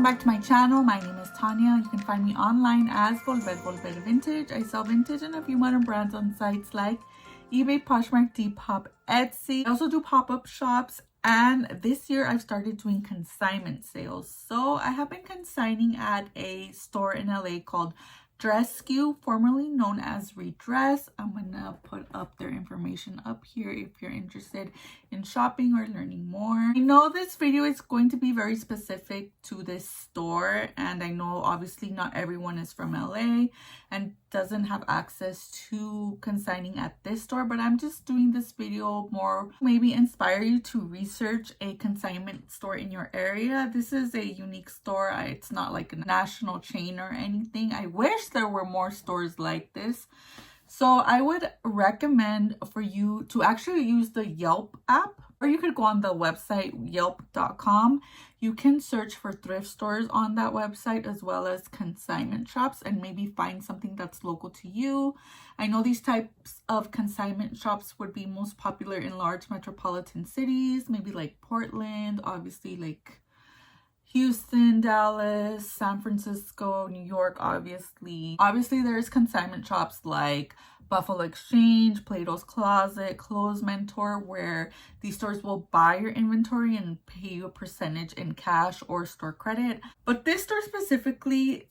welcome back to my channel. My name is Tania. You can find me online as VolverVintage. I sell vintage and a few modern brands on sites like eBay, Poshmark, Depop, Etsy. I also do pop-up shops, and this year I've started doing consignment sales. So I have been consigning at a store in LA called Dress-Q, formerly known as Redress. I'm gonna put up their information up here if you're interested in shopping or learning more. I know this video is going to be very specific to this store, and I know obviously not everyone is from LA and doesn't have access to consigning at this store, but I'm just doing this video more maybe inspire you to research a consignment store in your area. This is a unique store. It's not like a national chain or anything. I wish there were more stores like this. So I would recommend for you to actually use the Yelp app, or you could go on the website yelp.com. You can search for thrift stores on that website as well as consignment shops and maybe find something that's local to you. I know these types of consignment shops would be most popular in large metropolitan cities, maybe like Portland, obviously like Houston, Dallas, San Francisco, New York, obviously. Obviously, there's consignment shops like Buffalo Exchange, Plato's Closet, Clothes Mentor, where these stores will buy your inventory and pay you a percentage in cash or store credit. But this store specifically,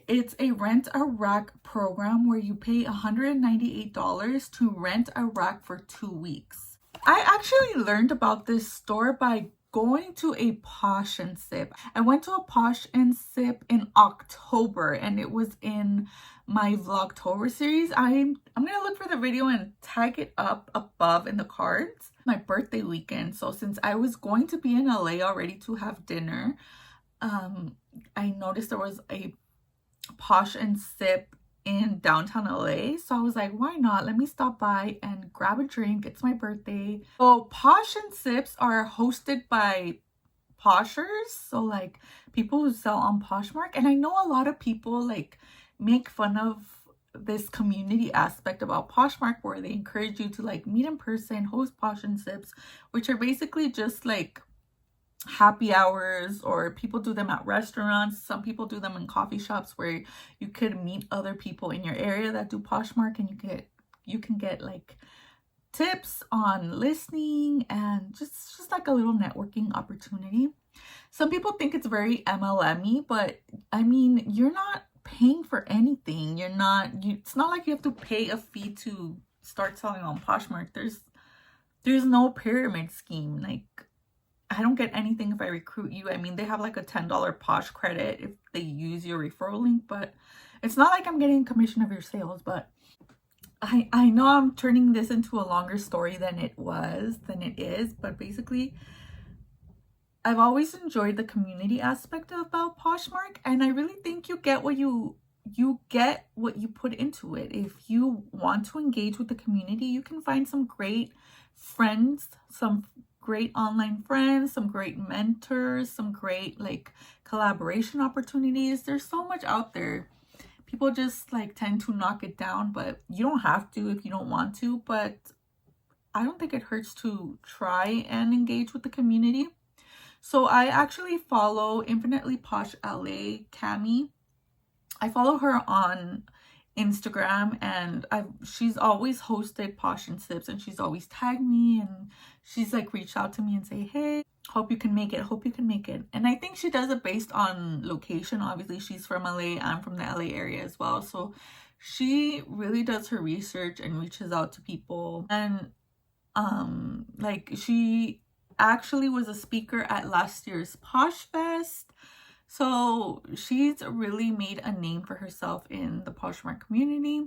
it's a rent a rack program where you pay $198 to rent a rack for 2 weeks. I actually learned about this store by going to a Posh and Sip. I went to a Posh and Sip in October, and it was in my Vlogtober series. I'm gonna look for the video and tag it up above in the cards. My birthday weekend. So since I was going to be in LA already to have dinner, I noticed there was a Posh and Sip in downtown LA, so I was like, why not? Let me stop by and grab a drink. It's my birthday. So Posh and Sips are hosted by Poshers, so like people who sell on Poshmark. And I know a lot of people like make fun of this community aspect about Poshmark, where they encourage you to like meet in person, host Posh and Sips, which are basically just like happy hours, or people do them at restaurants. Some people do them in coffee shops where you could meet other people in your area that do Poshmark, and you can get like tips on listening and just like a little networking opportunity. Some people think it's very MLM-y, but I mean, you're not paying for anything. It's not like you have to pay a fee to start selling on Poshmark. There's no pyramid scheme. Like, I don't get anything if I recruit you. I mean, they have like a $10 Posh credit if they use your referral link, but it's not like I'm getting commission of your sales. But I know I'm turning this into a longer story than it is, but basically I've always enjoyed the community aspect about Poshmark, and I really think you get what you put into it. If you want to engage with the community, you can find some great friends, some great online friends, some great mentors, some great like collaboration opportunities. There's so much out there. People just like tend to knock it down, but you don't have to if you don't want to. But I don't think it hurts to try and engage with the community. So I actually follow Infinitely Posh LA Cami. I follow her on Instagram, and she's always hosted Posh and Sips, and she's always tagged me, and she's like reached out to me and say, hey, hope you can make it, and I think she does it based on location. Obviously she's from LA, I'm from the LA area as well, so she really does her research and reaches out to people. And like, she actually was a speaker at last year's Posh Fest. So she's really made a name for herself in the Poshmark community.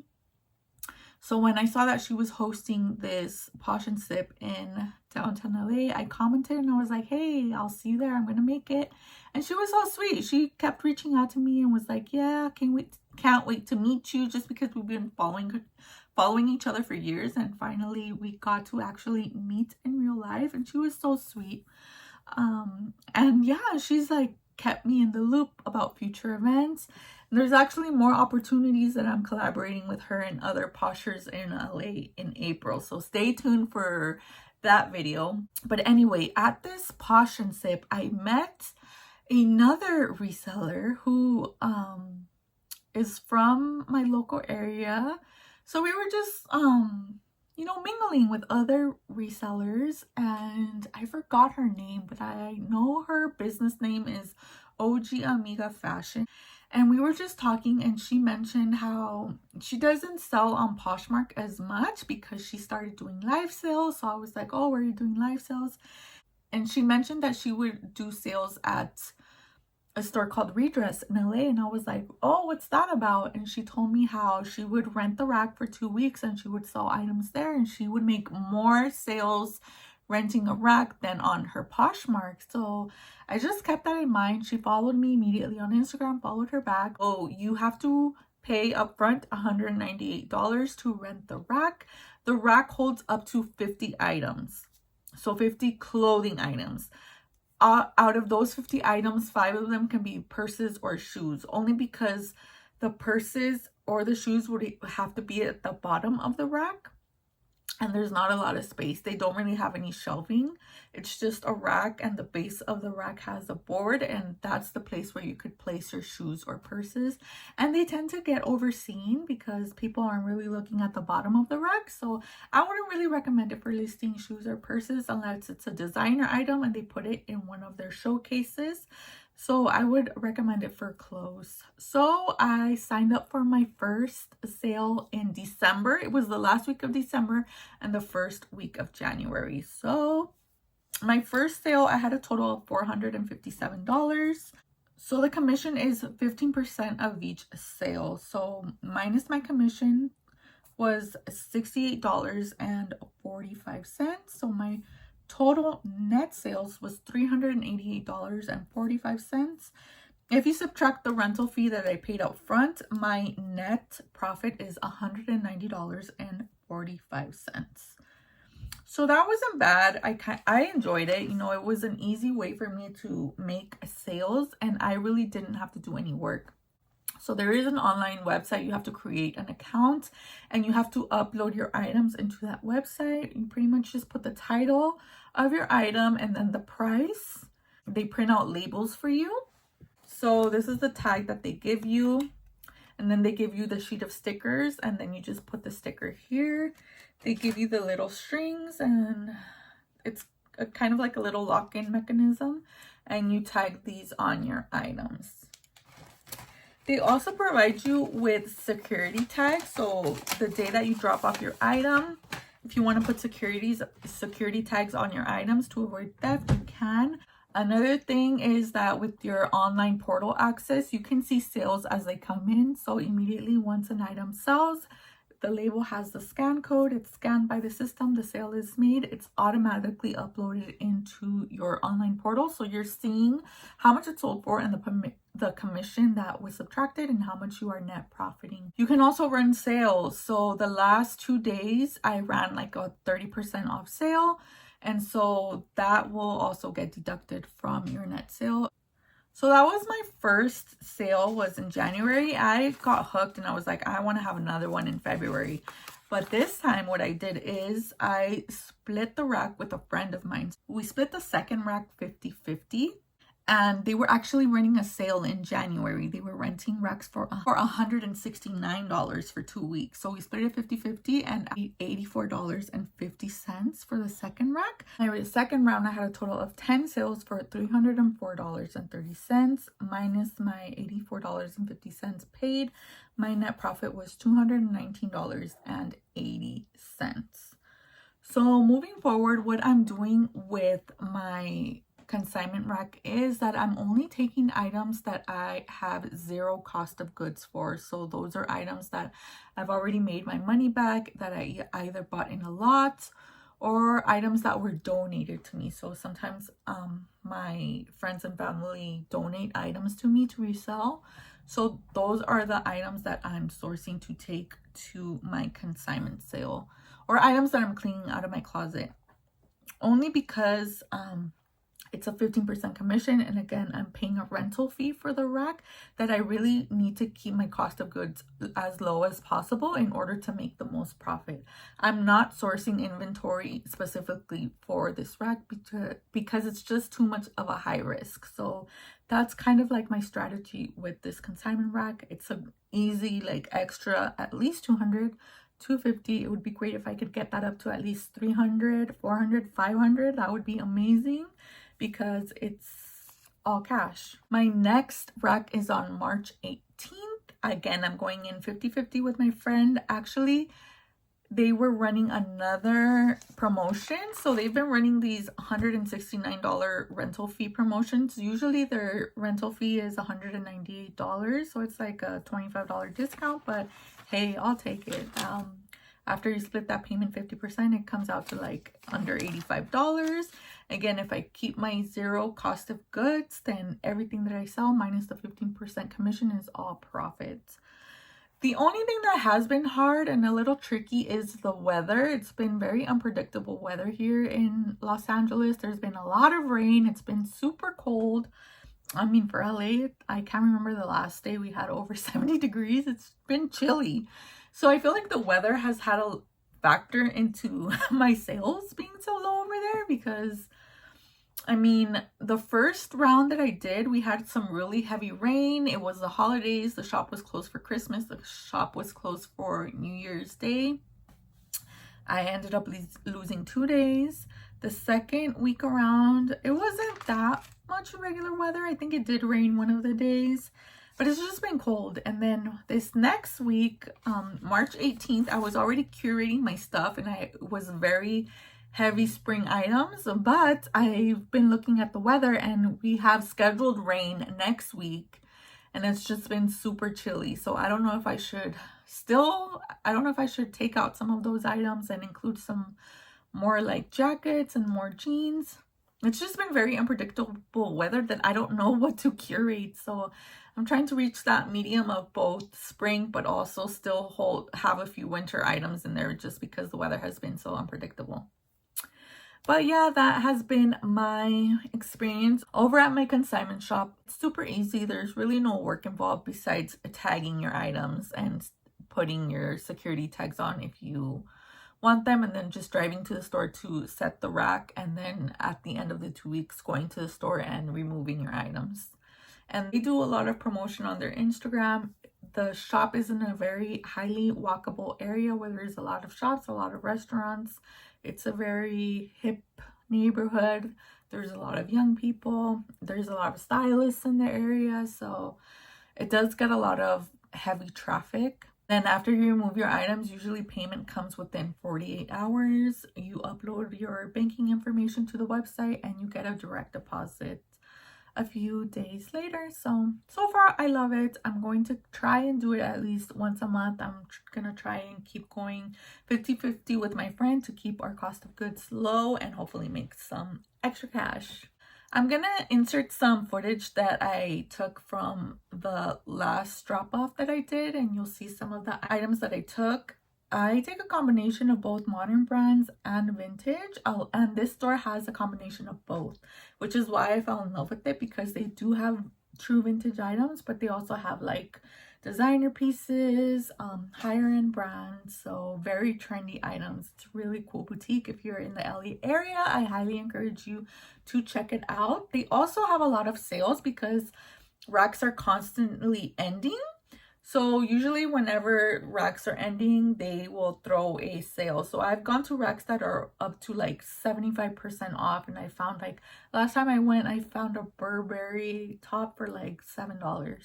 So when I saw that she was hosting this Posh and Sip in downtown LA, I commented and I was like, hey, I'll see you there. I'm going to make it. And she was so sweet. She kept reaching out to me and was like, yeah, can't wait to meet you, just because we've been following each other for years. And finally we got to actually meet in real life, and she was so sweet. And yeah, she's like kept me in the loop about future events. There's actually more opportunities that I'm collaborating with her and other Poshers in LA in April, so stay tuned for that video. But anyway, at this Posh and Sip, I met another reseller who is from my local area. So we were just you know, mingling with other resellers, and I forgot her name, but I know her business name is OG Amiga Fashion. And we were just talking, and she mentioned how she doesn't sell on Poshmark as much because she started doing live sales. So I was like, oh, where are you doing live sales? And she mentioned that she would do sales at a store called Redress in LA, and I was like, oh, what's that about? And she told me how she would rent the rack for 2 weeks and she would sell items there, and she would make more sales renting a rack than on her Poshmark. So I just kept that in mind. She followed me immediately on Instagram, followed her back. Oh, you have to pay upfront $198 to rent the rack. The rack holds up to 50 items, so 50 clothing items. Out of those 50 items, 5 of them can be purses or shoes, only because the purses or the shoes would have to be at the bottom of the rack, and there's not a lot of space. They don't really have any shelving. It's just a rack, and the base of the rack has a board, and that's the place where you could place your shoes or purses. And they tend to get overseen because people aren't really looking at the bottom of the rack. So I wouldn't really recommend it for listing shoes or purses unless it's a designer item and they put it in one of their showcases. So I would recommend it for clothes. So I signed up for my first sale in December. It was the last week of December and the first week of January. So my first sale, I had a total of $457. So the commission is 15% of each sale. So minus my commission was $68.45. So my total net sales was $388.45. If you subtract the rental fee that I paid up front, my net profit is $190.45. So that wasn't bad. I enjoyed it. You know, it was an easy way for me to make sales, and I really didn't have to do any work. So there is an online website. You have to create an account and you have to upload your items into that website. You pretty much just put the title of your item and then the price. They print out labels for you. So this is the tag that they give you. And then they give you the sheet of stickers, and then you just put the sticker here. They give you the little strings, and it's kind of like a little lock-in mechanism, and you tag these on your items. They also provide you with security tags. So the day that you drop off your item, if you want to put security tags on your items to avoid theft, you can. Another thing is that with your online portal access, you can see sales as they come in. So immediately once an item sells, the label has the scan code. It's scanned by the system. The sale is made. It's automatically uploaded into your online portal. So you're seeing how much it sold for and the commission that was subtracted and how much you are net profiting. You can also run sales. So the last 2 days, I ran like a 30% off sale. And so that will also get deducted from your net sale. So that was my first sale, was in January. I got hooked and I was like, I want to have another one in February. But this time what I did is I split the rack with a friend of mine. We split the second rack 50-50. And they were actually running a sale in January. They were renting racks for $169 for 2 weeks. So we split it 50-50 and $84.50 for the second rack. And the second round, I had a total of 10 sales for $304.30 minus my $84.50 paid. My net profit was $219.80. So moving forward, what I'm doing with my consignment rack is that I'm only taking items that I have zero cost of goods for. So those are items that I've already made my money back, that I either bought in a lot, or items that were donated to me. So sometimes my friends and family donate items to me to resell. So those are the items that I'm sourcing to take to my consignment sale, or items that I'm cleaning out of my closet, only because It's a 15% commission, and again, I'm paying a rental fee for the rack that I really need to keep my cost of goods as low as possible in order to make the most profit. I'm not sourcing inventory specifically for this rack because it's just too much of a high risk. So that's kind of like my strategy with this consignment rack. It's an easy, like, extra at least 200, 250. It would be great if I could get that up to at least 300, 400, 500. That would be amazing because it's all cash. My next rack is on March 18th. Again, I'm going in 50-50 with my friend. Actually, they were running another promotion. So they've been running these $169 rental fee promotions. Usually their rental fee is $198. So it's like a $25 discount, but hey, I'll take it. After you split that payment 50%, it comes out to like under $85. Again, if I keep my zero cost of goods, then everything that I sell minus the 15% commission is all profits. The only thing that has been hard and a little tricky is the weather. It's been very unpredictable weather here in Los Angeles. There's been a lot of rain. It's been super cold. I mean, for LA, I can't remember the last day we had over 70 degrees. It's been chilly. So I feel like the weather has had a factor into my sales being so low over there because, I mean, the first round that I did, we had some really heavy rain. It was the holidays. The shop was closed for Christmas. The shop was closed for New Year's Day. I ended up losing 2 days. The second week around, it wasn't that much regular weather. I think it did rain one of the days, but it's just been cold. And then this next week, March 18th, I was already curating my stuff and I was very heavy spring items, but I've been looking at the weather and we have scheduled rain next week and it's just been super chilly. So I don't know if I should take out some of those items and include some more like jackets and more jeans. It's just been very unpredictable weather that I don't know what to curate. So I'm trying to reach that medium of both spring, but also still have a few winter items in there just because the weather has been so unpredictable. But yeah, that has been my experience over at my consignment shop. It's super easy. There's really no work involved besides tagging your items and putting your security tags on if you want them, and then just driving to the store to set the rack, and then at the end of the 2 weeks going to the store and removing your items. And they do a lot of promotion on their Instagram. The shop is in a very highly walkable area where there's a lot of shops, a lot of restaurants. It's a very hip neighborhood. There's a lot of young people. There's a lot of stylists in the area. So it does get a lot of heavy traffic. Then after you remove your items, usually payment comes within 48 hours. You upload your banking information to the website and you get a direct deposit a few days later. So far I love it. I'm going to try and do it at least once a month. I'm gonna try and keep going 50-50 with my friend to keep our cost of goods low and hopefully make some extra cash. I'm gonna insert some footage that I took from the last drop-off that I did, and you'll see some of the items that I took. I take a combination of both modern brands and vintage, and this store has a combination of both, which is why I fell in love with it, because they do have true vintage items, but they also have like designer pieces, higher end brands, so very trendy items. It's a really cool boutique. If you're in the LA area, I highly encourage you to check it out. They also have a lot of sales because racks are constantly ending. So usually whenever racks are ending, they will throw a sale. So I've gone to racks that are up to like 75% off, and I found, like, last time I went, I found a Burberry top for like $7.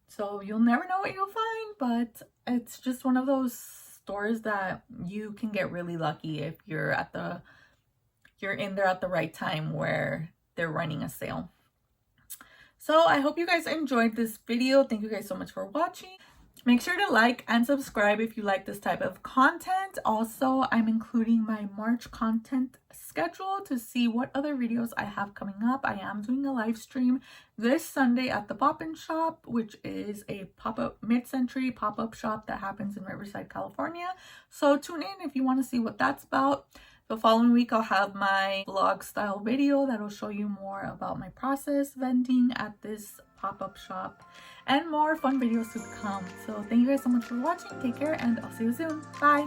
So you'll never know what you'll find, but it's just one of those stores that you can get really lucky if you're in there at the right time where they're running a sale. So I hope you guys enjoyed this video. Thank you guys so much for watching. Make sure to like and subscribe if you like this type of content. Also, I'm including my March content schedule to see what other videos I have coming up. I am doing a live stream this Sunday at the Pop-In Shop, which is a pop-up mid-century pop-up shop that happens in Riverside, California. So tune in if you want to see what that's about. The following week I'll have my vlog style video that'll show you more about my process vending at this pop-up shop and more fun videos to come. So thank you guys so much for watching. Take care and I'll see you soon. Bye.